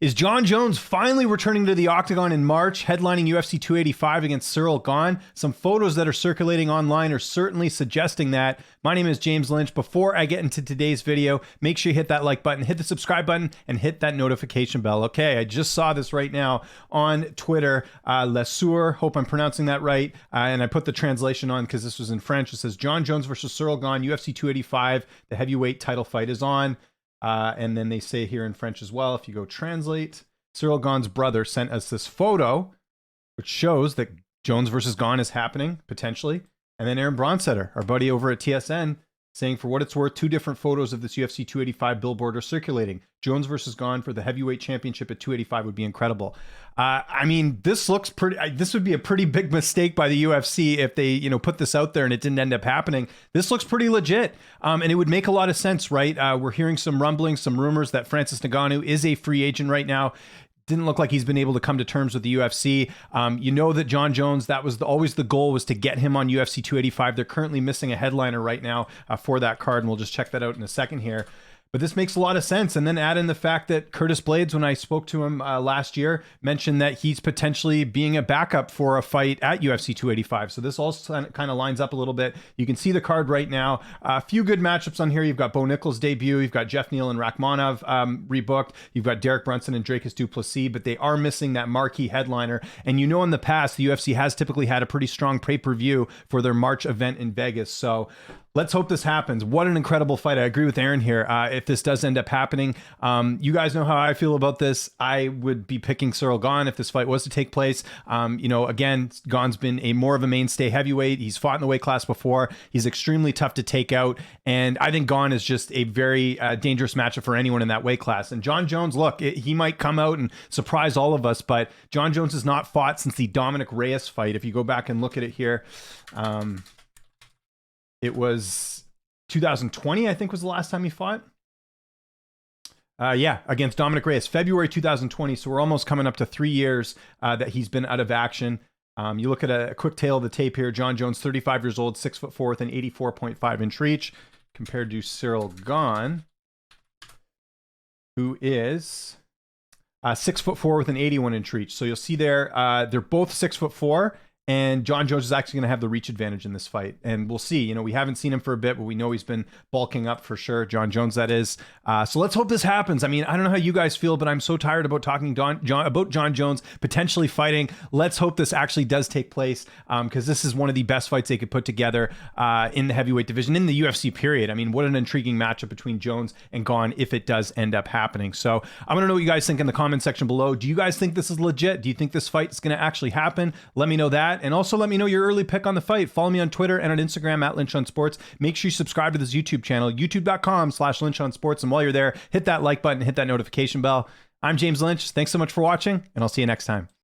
Is Jon Jones finally returning to the octagon in March, headlining UFC 285 against Ciryl Gane? Some photos that are circulating online are certainly suggesting that. My name is James Lynch. Before I get into today's video, make sure you hit that like button, hit the subscribe button, and hit that notification bell. Okay, I just saw this right now on Twitter. Lesueur, hope I'm pronouncing that right. And I put the translation on because this was in French. It says, Jon Jones versus Ciryl Gane, UFC 285. The heavyweight title fight is on. And then they say here in French as well, if you go translate, Ciryl Gane's brother sent us this photo, which shows that Jones versus Gane is happening, potentially. And then Aaron Bronstetter, our buddy over at TSN, saying for what it's worth, 2 different photos of this UFC 285 billboard are circulating. Jones versus Gane for the heavyweight championship at 285 would be incredible. I mean, this looks pretty. This would be a pretty big mistake by the UFC if they, put this out there and it didn't end up happening. This looks pretty legit, and it would make a lot of sense, right? We're hearing some rumblings, some rumors that Francis Ngannou is a free agent right now. Didn't look like he's been able to come to terms with the UFC. You know that Jon Jones, that was always the goal, was to get him on UFC 285. They're currently missing a headliner right now for that card, and we'll just check that out in a second here. But this makes a lot of sense. And then add in the fact that Curtis Blades, when I spoke to him last year, mentioned that he's potentially being a backup for a fight at UFC 285. So this also kind of lines up a little bit. You can see the card right now. A few good matchups on here. You've got Bo Nickal's debut. You've got Jeff Neal and Rakhmonov rebooked. You've got Derek Brunson and Dracus du Plessis, but they are missing that marquee headliner. And in the past, the UFC has typically had a pretty strong pay-per-view for their March event in Vegas. So let's hope this happens. What an incredible fight. I agree with Aaron here. If this does end up happening, you guys know how I feel about this. I would be picking Ciryl Gane if this fight was to take place. Again, Gane's been more of a mainstay heavyweight. He's fought in the weight class before. He's extremely tough to take out. And I think Gane is just a very dangerous matchup for anyone in that weight class. And Jon Jones, look, he might come out and surprise all of us, but Jon Jones has not fought since the Dominic Reyes fight. If you go back and look at it here, it was 2020, I think, was the last time he fought. Against Dominic Reyes, February 2020. So we're almost coming up to 3 years that he's been out of action. You look at a quick tail of the tape here. Jon Jones, 35 years old, 6'4" with an 84.5 inch reach, compared to Ciryl Gane, who is 6'4" with an 81 inch reach. So you'll see there, they're both 6'4". And Jon Jones is actually going to have the reach advantage in this fight. And we'll see. We haven't seen him for a bit, but we know he's been bulking up for sure. Jon Jones, that is. So let's hope this happens. I mean, I don't know how you guys feel, but I'm so tired about talking about Jon Jones potentially fighting. Let's hope this actually does take place, because this is one of the best fights they could put together in the heavyweight division, in the UFC period. I mean, what an intriguing matchup between Jones and Gane if it does end up happening. So I want to know what you guys think in the comment section below. Do you guys think this is legit? Do you think this fight is going to actually happen? Let me know that. And also let me know your early pick on the fight. Follow me on Twitter and on Instagram at Lynch on Sports. Make sure you subscribe to this YouTube channel, youtube.com/Lynch on Sports. And while you're there, hit that like button, hit that notification bell. I'm James Lynch. Thanks so much for watching, and I'll see you next time.